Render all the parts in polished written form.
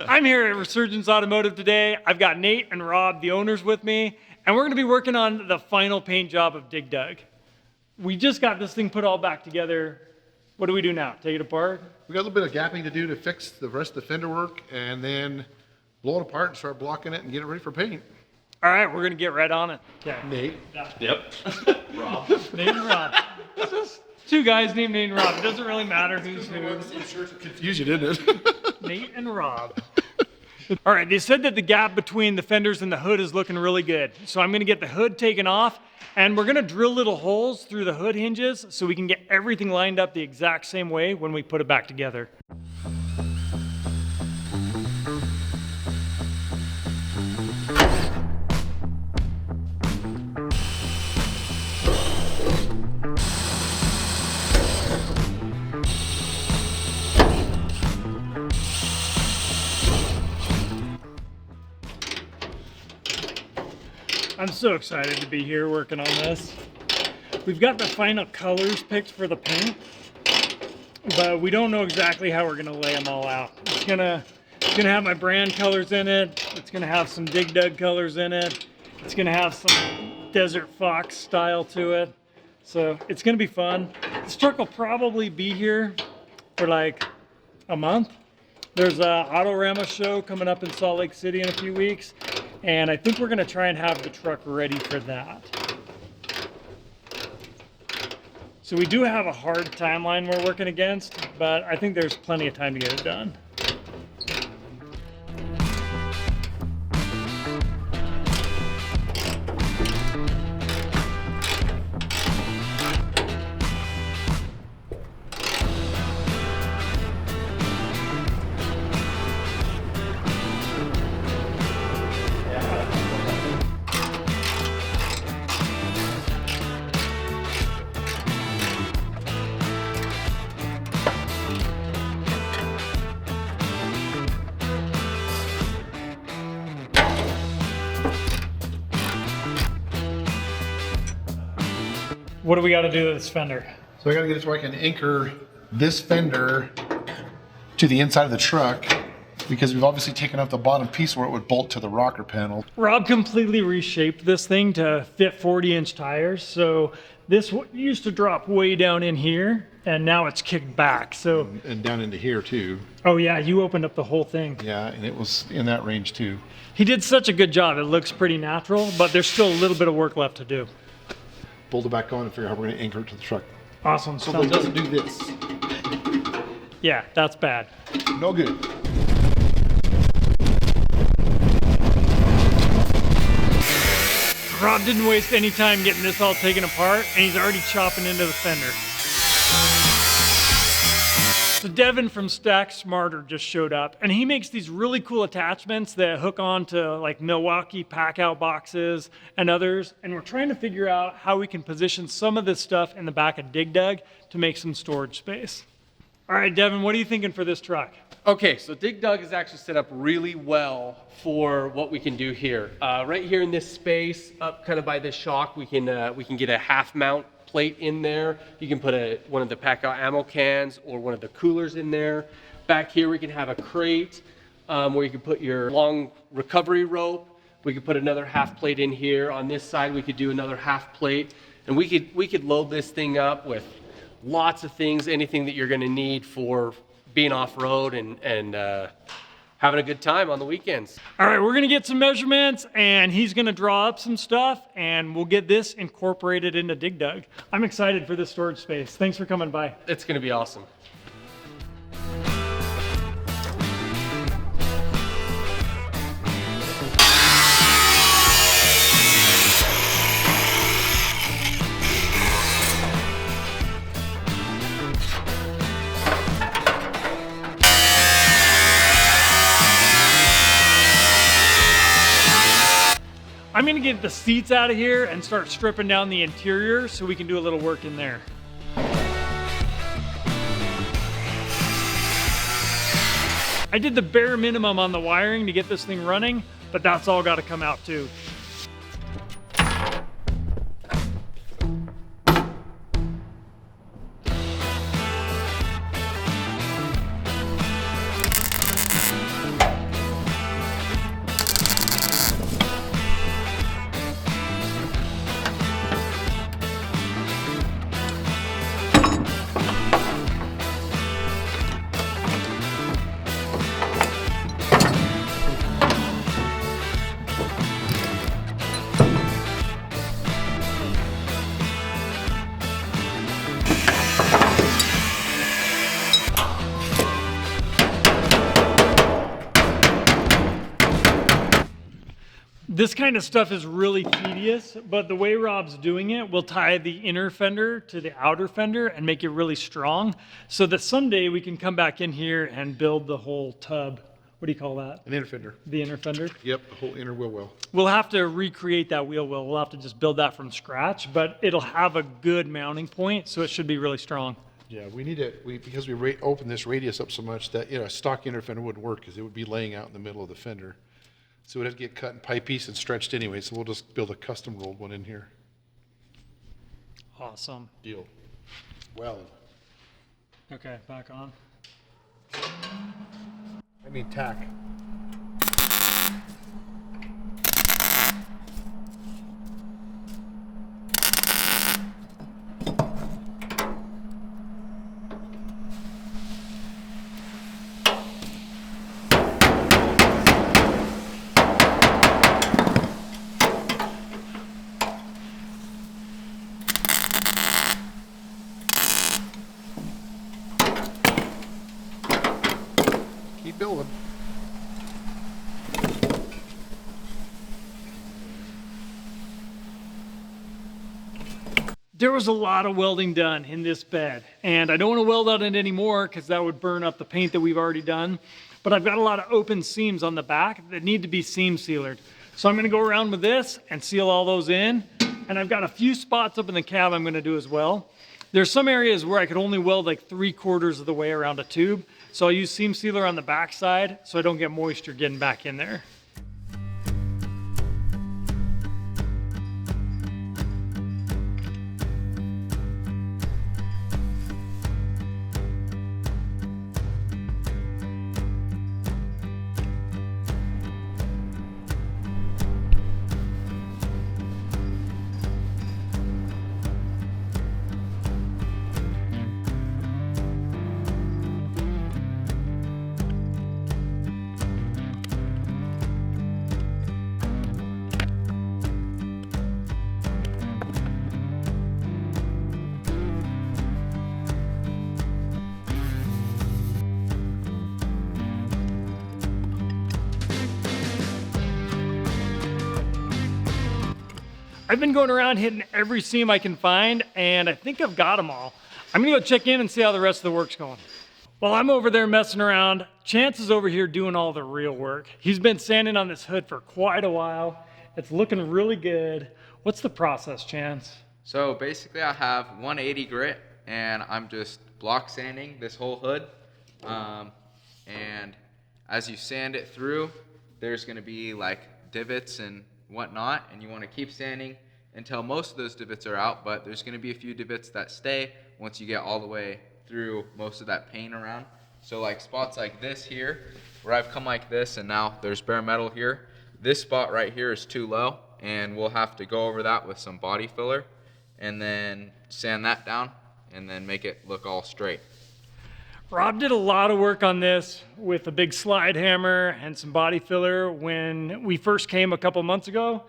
I'm here at Resurgence Automotive today. I've got Nate and Rob, the owners, with me, and we're going to be working on the final paint job of Dig Dug. We just got this thing put all back together. What do we do now? Take it apart? We got a little bit of gapping to do to fix the rest of the fender work, and then blow it apart and start blocking it and get it ready for paint. All right, we're going to get right on it. Okay. Nate. Yep. Rob. Nate and Rob. It's just two guys named Nate and Rob. It doesn't really matter who's who. I'm sure it confused you, didn't it? Nate and Rob. All right, they said that the gap between the fenders and the hood is looking really good. So I'm going to get the hood taken off, and we're going to drill little holes through the hood hinges so we can get everything lined up the exact same way when we put it back together. I'm so excited to be here working on this. We've got the final colors picked for the paint, but we don't know exactly how we're gonna lay them all out. It's gonna have my brand colors in it. It's gonna have some Dig Dug colors in it. It's gonna have some Desert Fox style to it. So it's gonna be fun. This truck will probably be here for like a month. There's a Autorama show coming up in Salt Lake City in a few weeks. And I think we're going to try and have the truck ready for that. So we do have a hard timeline we're working against, but I think there's plenty of time to get it done. What do we got to do to this fender? So I got to get it so I can anchor this fender to the inside of the truck, because we've obviously taken off the bottom piece where it would bolt to the rocker panel. Rob completely reshaped this thing to fit 40-inch tires. So this used to drop way down in here, and now it's kicked back. So And down into here too. oh yeah, you opened up the whole thing. Yeah, and it was in that range too. He did such a good job. It looks pretty natural, but there's still a little bit of work left to do. Bolt it back on and figure out how we're going to anchor it to the truck. Awesome. So it doesn't do this. Yeah, that's bad. No good. Rob didn't waste any time getting this all taken apart, and he's already chopping into the fender. So Devin from Stack Smarter just showed up, and he makes these really cool attachments that hook on to like Milwaukee pack-out boxes and others, and we're trying to figure out how we can position some of this stuff in the back of Dig Dug to make some storage space. All right, Devin, what are you thinking for this truck? Okay, so Dig Dug is actually set up really well for what we can do here. Right here in this space, up kind of by this shock, we can get a half mount plate in there. You can put one of the pack-out ammo cans or one of the coolers in there. Back here, we can have a crate where you can put your long recovery rope. We could put another half plate in here. On this side, we could do another half plate, and we could load this thing up with lots of things, anything that you're going to need for being off-road and having a good time on the weekends. All right, we're gonna get some measurements, and he's gonna draw up some stuff, and we'll get this incorporated into Dig Dug. I'm excited for this storage space. Thanks for coming by. It's going to be awesome. I'm gonna get the seats out of here and start stripping down the interior so we can do a little work in there. I did the bare minimum on the wiring to get this thing running, but that's all gotta come out too. This kind of stuff is really tedious, but the way Rob's doing it, we'll tie the inner fender to the outer fender and make it really strong so that someday we can come back in here and build the whole tub. What do you call that? An inner fender. The inner fender? Yep, the whole inner wheel well. We'll have to recreate that wheel well. We'll have to just build that from scratch, but it'll have a good mounting point, so it should be really strong. Yeah, we need it because we opened this radius up so much that a stock inner fender wouldn't work because it would be laying out in the middle of the fender. So it would have to get cut in pie piece and stretched anyway, so we'll just build a custom rolled one in here. Awesome. Deal. Well. Okay, back on. I mean tack. Keep building. There was a lot of welding done in this bed, and I don't want to weld on it anymore because that would burn up the paint that we've already done. But I've got a lot of open seams on the back that need to be seam sealed. So I'm going to go around with this and seal all those in. And I've got a few spots up in the cab I'm going to do as well. There's some areas where I could only weld like 3/4 of the way around a tube. So I'll use seam sealer on the back side so I don't get moisture getting back in there. I've been going around hitting every seam I can find, and I think I've got them all. I'm gonna go check in and see how the rest of the work's going. While I'm over there messing around, Chance is over here doing all the real work. He's been sanding on this hood for quite a while. It's looking really good. What's the process, Chance? So basically I have 180 grit and I'm just block sanding this whole hood. And as you sand it through, there's gonna be like divots and whatnot, and you want to keep sanding until most of those divots are out, but there's going to be a few divots that stay once you get all the way through most of that paint around. So like spots like this here, where I've come like this and now there's bare metal here, this spot right here is too low, and we'll have to go over that with some body filler and then sand that down and then make it look all straight. Rob did a lot of work on this with a big slide hammer and some body filler when we first came a couple months ago.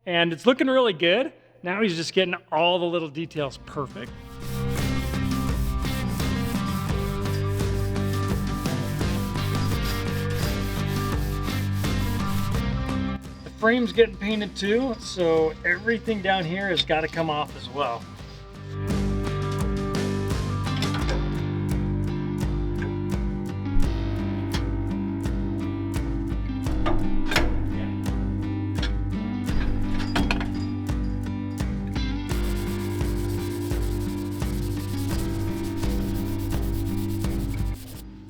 And it's looking really good. Now he's just getting all the little details perfect. The frame's getting painted too, so everything down here has got to come off as well.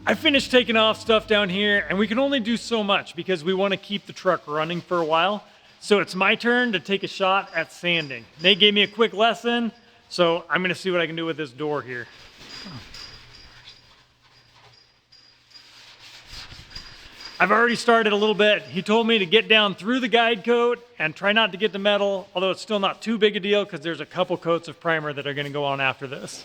I finished taking off stuff down here, and we can only do so much because we want to keep the truck running for a while. So it's my turn to take a shot at sanding. Nate gave me a quick lesson, so I'm gonna see what I can do with this door here. I've already started a little bit. He told me to get down through the guide coat and try not to get the metal, although it's still not too big a deal because there's a couple coats of primer that are gonna go on after this.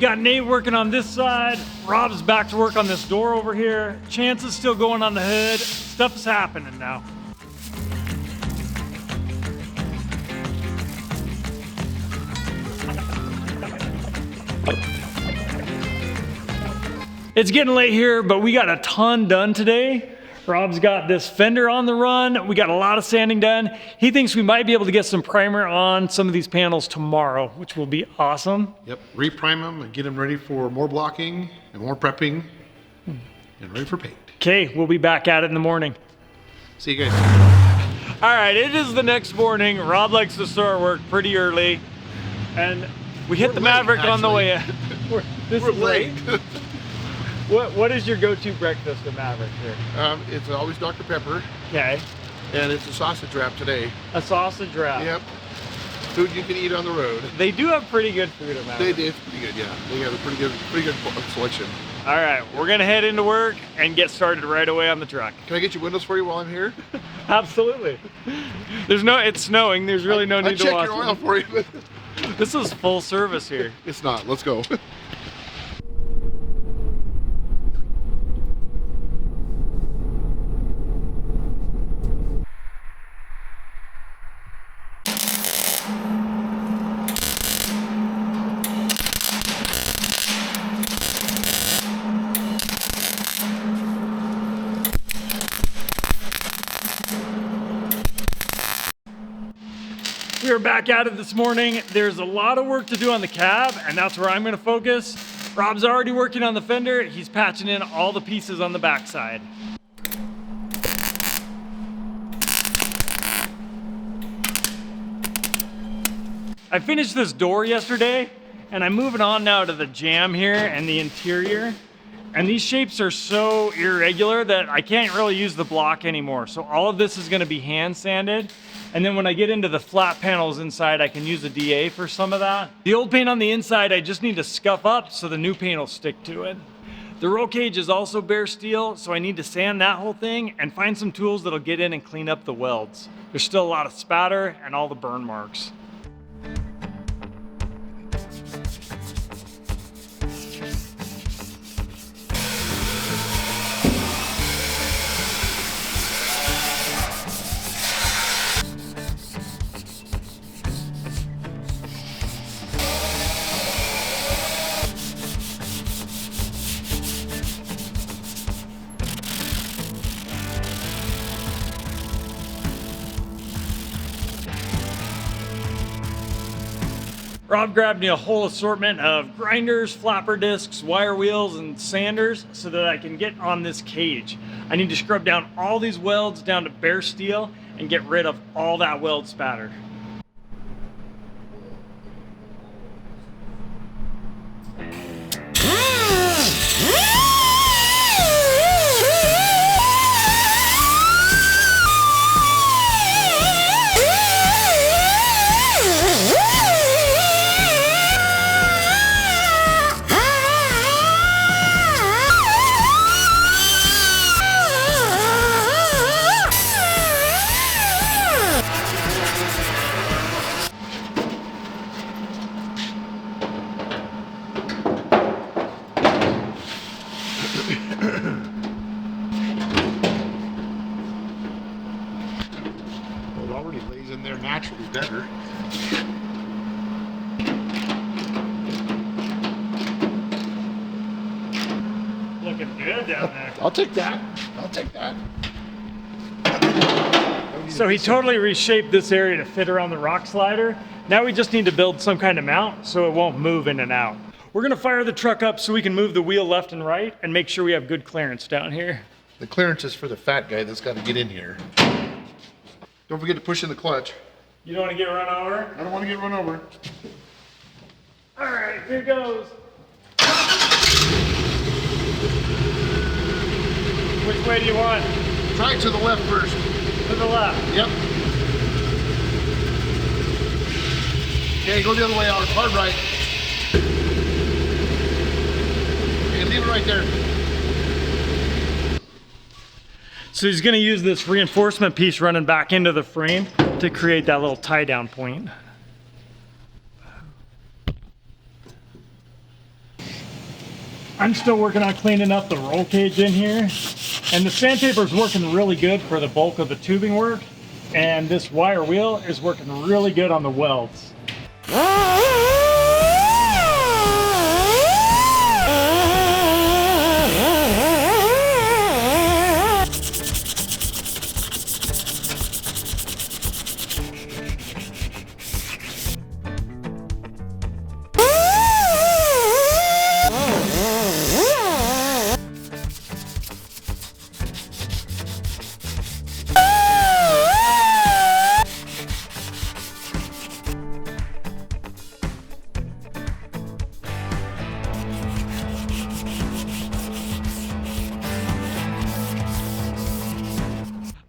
got Nate working on this side. Rob's back to work on this door over here. Chance is still going on the hood. Stuff's happening now. It's getting late here, but we got a ton done today. Rob's got this fender on the run. We got a lot of sanding done. He thinks we might be able to get some primer on some of these panels tomorrow, which will be awesome. Yep, reprime them and get them ready for more blocking and more prepping and ready for paint. Okay, we'll be back at it in the morning. See you guys. All right, it is the next morning. Rob likes to start work pretty early. And we hit the late, Maverick on the actually. way in. This We're is late. late. What is your go-to breakfast at Maverick here? It's always Dr. Pepper, Okay, and it's a sausage wrap today. a sausage wrap. Yep. Food you can eat on the road. They do have pretty good food at Maverick. It's pretty good, yeah. They have a pretty good selection. All right, we're gonna head into work and get started right away on the truck. Can I get your windows for you while I'm here? Absolutely. It's snowing. There's really no I need to check wash your oil it. for you, but This is full service here. it's not. Let's go. We are back at it this morning. There's a lot of work to do on the cab, and that's where I'm gonna focus. Rob's already working on the fender. He's patching in all the pieces on the backside. I finished this door yesterday, and I'm moving on now to the jamb here and the interior. And these shapes are so irregular that I can't really use the block anymore. So all of this is gonna be hand sanded. And then when I get into the flat panels inside, I can use a DA for some of that. The old paint on the inside, I just need to scuff up so the new paint will stick to it. The roll cage is also bare steel, so I need to sand that whole thing and find some tools that'll get in and clean up the welds. There's still a lot of spatter and all the burn marks. Rob grabbed me a whole assortment of grinders, flapper discs, wire wheels, and sanders so that I can get on this cage. I need to scrub down all these welds down to bare steel and get rid of all that weld spatter. Well, it already lays in there naturally better. Looking good down there. I'll take that. I'll take that. So he totally reshaped this area to fit around the rock slider. Now we just need to build some kind of mount so it won't move in and out. We're gonna fire the truck up so we can move the wheel left and right and make sure we have good clearance down here. The clearance is for the fat guy that's got to get in here. Don't forget to push in the clutch. You don't wanna get run over? I don't want to get run over. All right, here goes. Which way do you want? Try it to the left first. To the left. Yep. Okay, go the other way out. Hard right. Okay, leave it right there. So he's gonna use this reinforcement piece running back into the frame to create that little tie down point. I'm still working on cleaning up the roll cage in here. And the sandpaper is working really good for the bulk of the tubing work. And this wire wheel is working really good on the welds.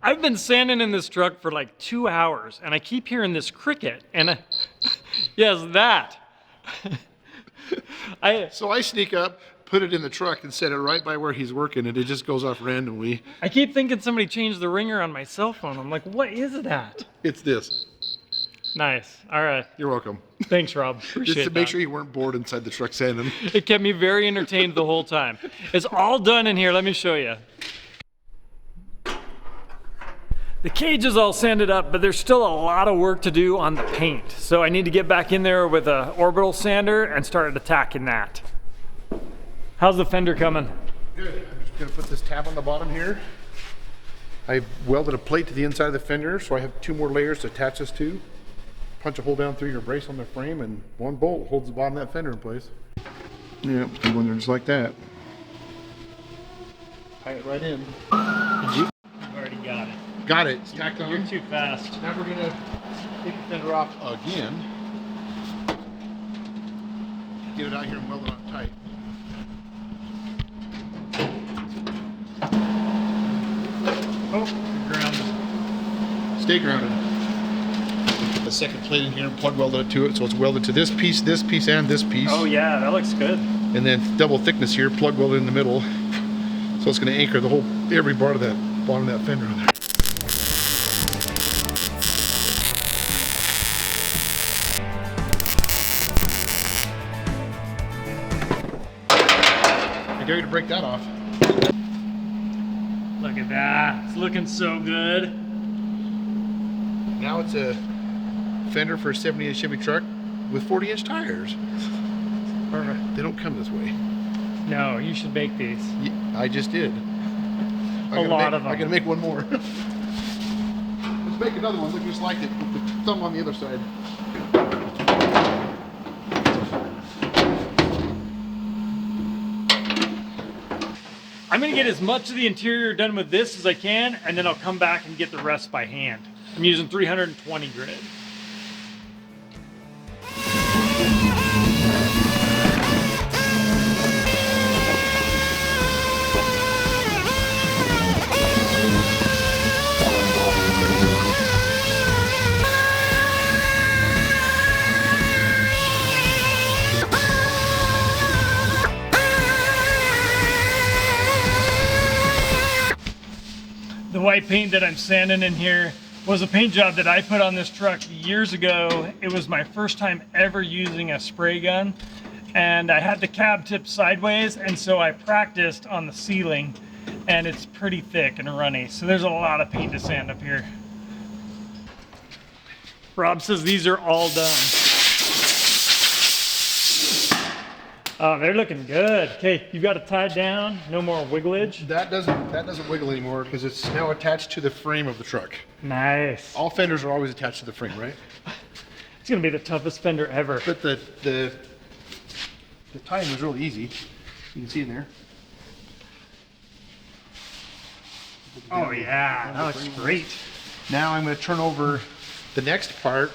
I've been sanding in this truck for like 2 hours and I keep hearing this cricket and yes, that. So I sneak up, put it in the truck and set it right by where he's working and it just goes off randomly. I keep thinking somebody changed the ringer on my cell phone. I'm like, what is that? It's this. Nice. All right. You're welcome. Thanks, Rob. Appreciate Just to make that. sure you weren't bored inside the truck sanding. It kept me very entertained the whole time. It's all done in here. Let me show you. The cage is all sanded up, but there's still a lot of work to do on the paint. So I need to get back in there with an orbital sander and start attacking that. How's the fender coming? Good. I'm just gonna put this tab on the bottom here. I welded a plate to the inside of the fender, so I have 2 more layers to attach this to. Punch a hole down through your brace on the frame and 1 bolt holds the bottom of that fender in place. Yep, go in there just like that. Tie it right in. You've already got it. Got it. Stacked on. You're too fast. Now we're gonna take the fender off again. Get it out here and weld it on tight. Oh, you're grounded. Stay grounded. The second plate in here and plug welded it to it, so it's welded to this piece, and this piece. Oh yeah, that looks good. And then double thickness here, plug welded in the middle. So it's gonna anchor the whole, every part of that bottom of that fender on there. I dare you to break that off. Look at that. It's looking so good. Now it's a fender for a 70-inch Chevy truck with 40-inch tires. Perfect. They don't come this way. No, you should make these. I just did. A lot of them. I gotta make one more. Let's make another one. Look just like it. With the thumb on the other side. I'm gonna get as much of the interior done with this as I can, and then I'll come back and get the rest by hand. I'm using 320 grit. The white paint that I'm sanding in here was a paint job that I put on this truck years ago. It was my first time ever using a spray gun, and I had the cab tip sideways, and so I practiced on the ceiling, and it's pretty thick and runny. So there's a lot of paint to sand up here. Rob says these are all done. Oh, they're looking good. Okay, you've got it tied down. No more wigglage. That doesn't wiggle anymore because it's now attached to the frame of the truck. Nice. All fenders are always attached to the frame, right? It's gonna be the toughest fender ever. But the tying was really easy. You can see in there. Oh yeah, that looks great. Now I'm going to turn over the next part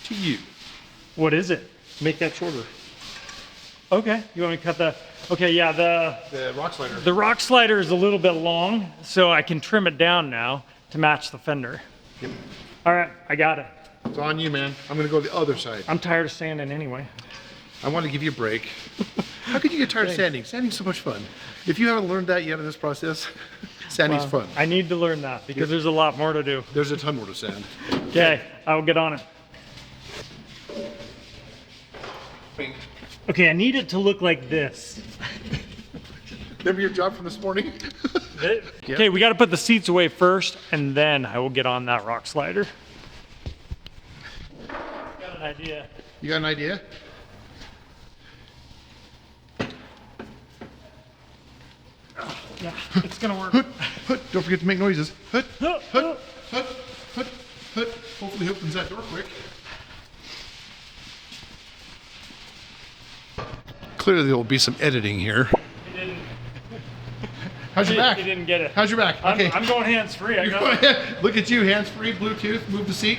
to you. What is it? Make that shorter. Okay, you want me to cut the, okay, yeah, The rock slider. the rock slider is a little bit long, so I can trim it down now to match the fender. Yep. All right, I got it. It's on you, man. I'm going to go to the other side. I'm tired of sanding anyway. I want to give you a break. How could you get tired of sanding? Sanding's so much fun. If you haven't learned that yet in this process, sanding's fun. I need to learn that because there's a lot more to do. There's a ton more to sand. Okay, I will get on it. Okay, I need it to look like this. Remember your job from this morning? Okay, we got to put the seats away first, and then I will get on that rock slider. Got an idea. You got an idea? Yeah, it's gonna work. Hut, don't forget to make noises. Hut, Hut, hut, hut, hut, hut. Hopefully he opens that door quick. Clearly there will be some editing here. He didn't. How's your back? He didn't get it. How's your back? Okay. I'm going hands free. Look at you, hands-free, Bluetooth, move the seat.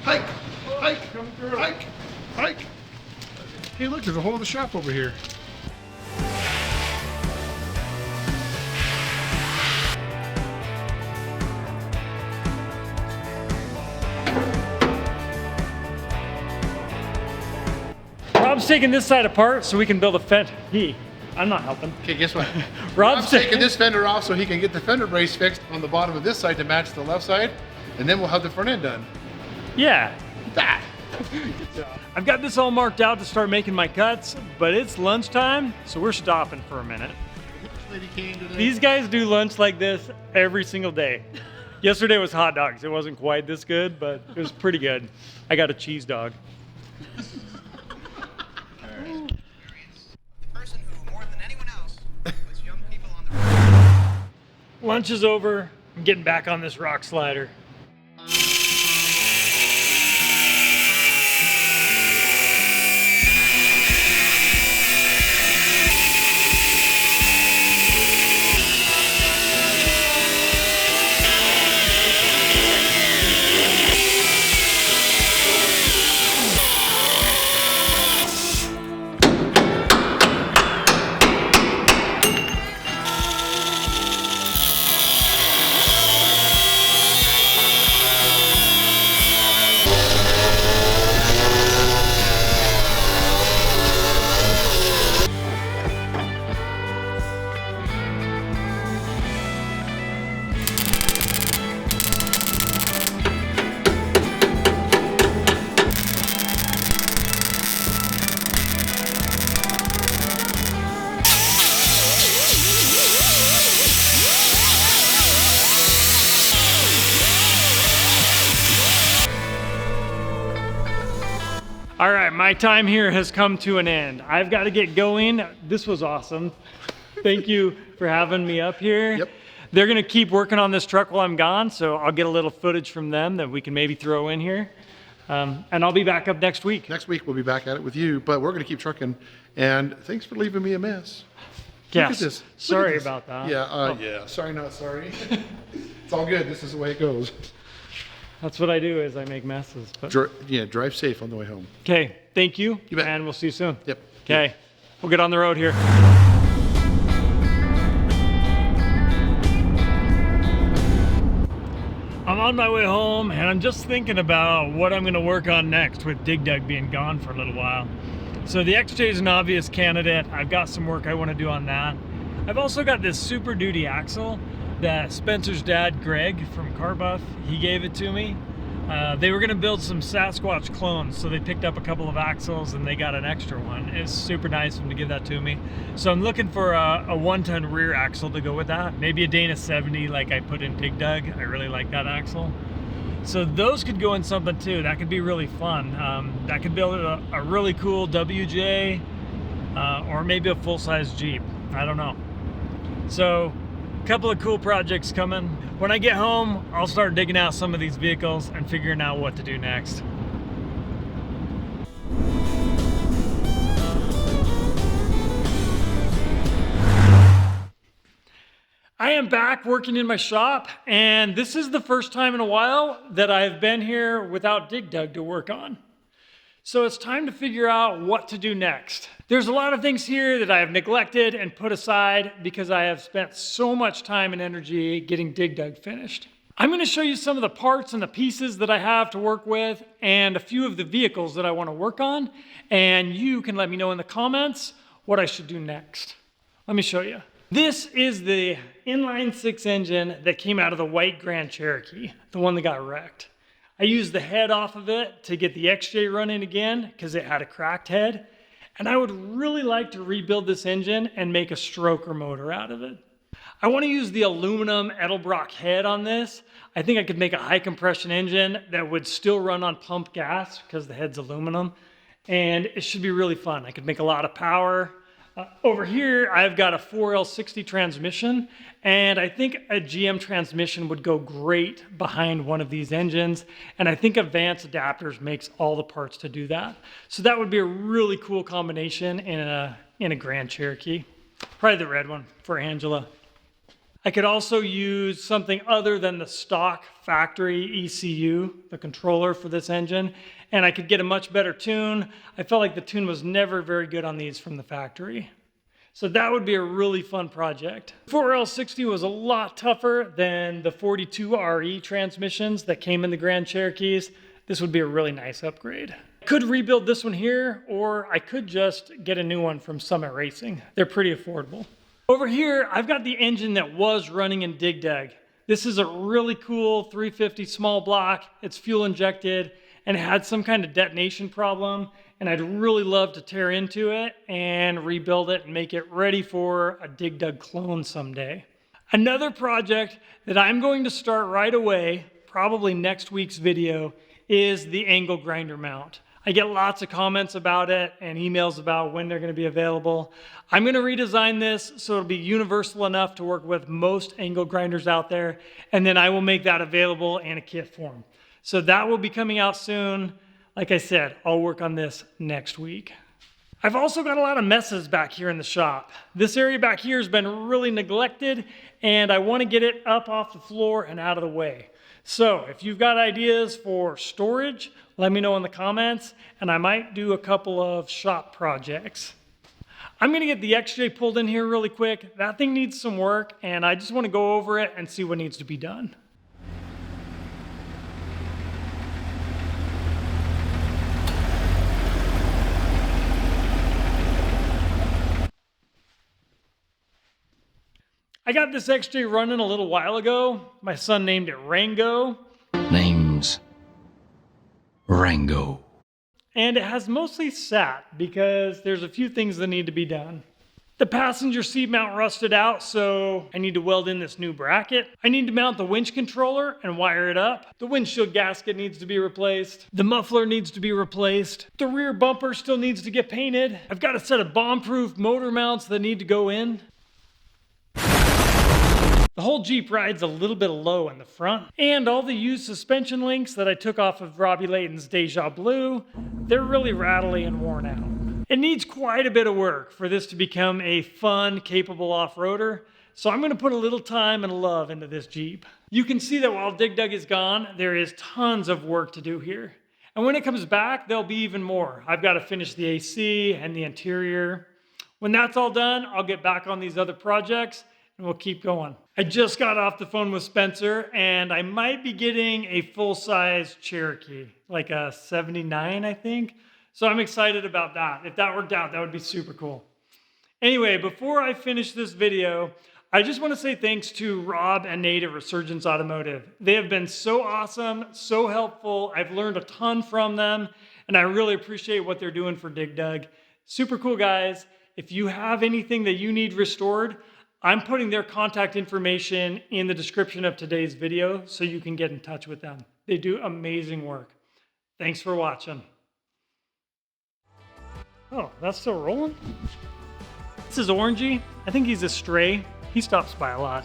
Hike, hike, Come through. hike, hike. Hey, look, there's a hole in the shop over here. Rob's taking this side apart so we can build a fender. I'm not helping. Okay, guess what? Rob's taking this fender off so he can get the fender brace fixed on the bottom of this side to match the left side, and then we'll have the front end done. Yeah. That. I've got this all marked out to start making my cuts, but it's lunchtime, so we're stopping for a minute. Lady came today. These guys do lunch like this every single day. Yesterday was hot dogs. It wasn't quite this good, but it was pretty good. I got a cheese dog. Lunch is over. I'm getting back on this rock slider. All right, my time here has come to an end. I've got to get going. This was awesome. Thank you for having me up here. Yep. They're gonna keep working on this truck while I'm gone, so I'll get a little footage from them that we can maybe throw in here. And I'll be back up next week. Next week we'll be back at it with you, but we're going to keep trucking. And thanks for leaving me a mess. Yes. Look at this. Look Sorry at this. about that. Yeah, yeah. Sorry, not sorry. It's all good. This is the way it goes. That's what I do is I make messes. But... Drive safe on the way home. Okay, thank you, You bet. and we'll see you soon. Yep. Okay, we'll get on the road here. I'm on my way home, and I'm just thinking about what I'm gonna work on next with Dig Dug being gone for a little while. So the XJ is an obvious candidate. I've got some work I wanna do on that. I've also got this Super Duty axle that Spencer's dad, Greg from CarBuff, he gave it to me. They were gonna build some Sasquatch clones, so they picked up a couple of axles and they got an extra one. It's super nice of them to give that to me. So I'm looking for a 1-ton rear axle to go with that. Maybe a Dana 70 like I put in Dig Dug. I really like that axle. So those could go in something too. That could be really fun. That could build a really cool WJ or maybe a full-size Jeep. I don't know. So a couple of cool projects coming. When I get home, I'll start digging out some of these vehicles and figuring out what to do next. I am back working in my shop, and this is the first time in a while that I've been here without Dig Dug to work on. So it's time to figure out what to do next. There's a lot of things here that I have neglected and put aside because I have spent so much time and energy getting Dig Dug finished. I'm gonna show you some of the parts and the pieces that I have to work with and a few of the vehicles that I wanna work on, and you can let me know in the comments what I should do next. Let me show you. This is the inline-6 engine that came out of the white Grand Cherokee, the one that got wrecked. I used the head off of it to get the XJ running again because it had a cracked head. And I would really like to rebuild this engine and make a stroker motor out of it. I want to use the aluminum Edelbrock head on this. I think I could make a high compression engine that would still run on pump gas because the head's aluminum. And it should be really fun. I could make a lot of power. Over here, I've got a 4L60 transmission, and I think a GM transmission would go great behind one of these engines. And I think Advanced Adapters makes all the parts to do that. So that would be a really cool combination in a Grand Cherokee. Probably the red one for Angela. I could also use something other than the stock factory ECU, the controller for this engine, and I could get a much better tune. I felt like the tune was never very good on these from the factory. So that would be a really fun project. 4L60 was a lot tougher than the 42 RE transmissions that came in the Grand Cherokees. This would be a really nice upgrade. I could rebuild this one here, or I could just get a new one from Summit Racing. They're pretty affordable. Over here, I've got the engine that was running in Dig Dug. This is a really cool 350 small block. It's fuel injected and it had some kind of detonation problem. And I'd really love to tear into it and rebuild it and make it ready for a Dig Dug clone someday. Another project that I'm going to start right away, probably next week's video, is the angle grinder mount. I get lots of comments about it and emails about when they're going to be available. I'm going to redesign this so it'll be universal enough to work with most angle grinders out there, and then I will make that available in a kit form. So that will be coming out soon. Like I said, I'll work on this next week. I've also got a lot of messes back here in the shop. This area back here has been really neglected, and I want to get it up off the floor and out of the way. So if you've got ideas for storage, let me know in the comments, and I might do a couple of shop projects. I'm gonna get the XJ pulled in here really quick. That thing needs some work, and I just wanna go over it and see what needs to be done. I got this XJ running a little while ago. My son named it Rango. Name's Rango. And it has mostly sat because there's a few things that need to be done. The passenger seat mount rusted out, so I need to weld in this new bracket. I need to mount the winch controller and wire it up. The windshield gasket needs to be replaced. The muffler needs to be replaced. The rear bumper still needs to get painted. I've got a set of bomb-proof motor mounts that need to go in. The whole Jeep rides a little bit low in the front, and all the used suspension links that I took off of Robbie Layton's Deja Blue, they're really rattly and worn out. It needs quite a bit of work for this to become a fun, capable off-roader, so I'm gonna put a little time and love into this Jeep. You can see that while Dig Dug is gone, there is tons of work to do here. And when it comes back, there'll be even more. I've got to finish the AC and the interior. When that's all done, I'll get back on these other projects and we'll keep going. I just got off the phone with Spencer, and I might be getting a full-size Cherokee, like a 79, I think. So I'm excited about that. If that worked out, that would be super cool. Anyway, before I finish this video, I just want to say thanks to Rob and Nate at Resurgence Automotive. They have been so awesome, so helpful. I've learned a ton from them, and I really appreciate what they're doing for Dig Dug. Super cool guys. If you have anything that you need restored, I'm putting their contact information in the description of today's video so you can get in touch with them. They do amazing work. Thanks for watching. Oh, that's still rolling? This is Orangey. I think he's a stray. He stops by a lot.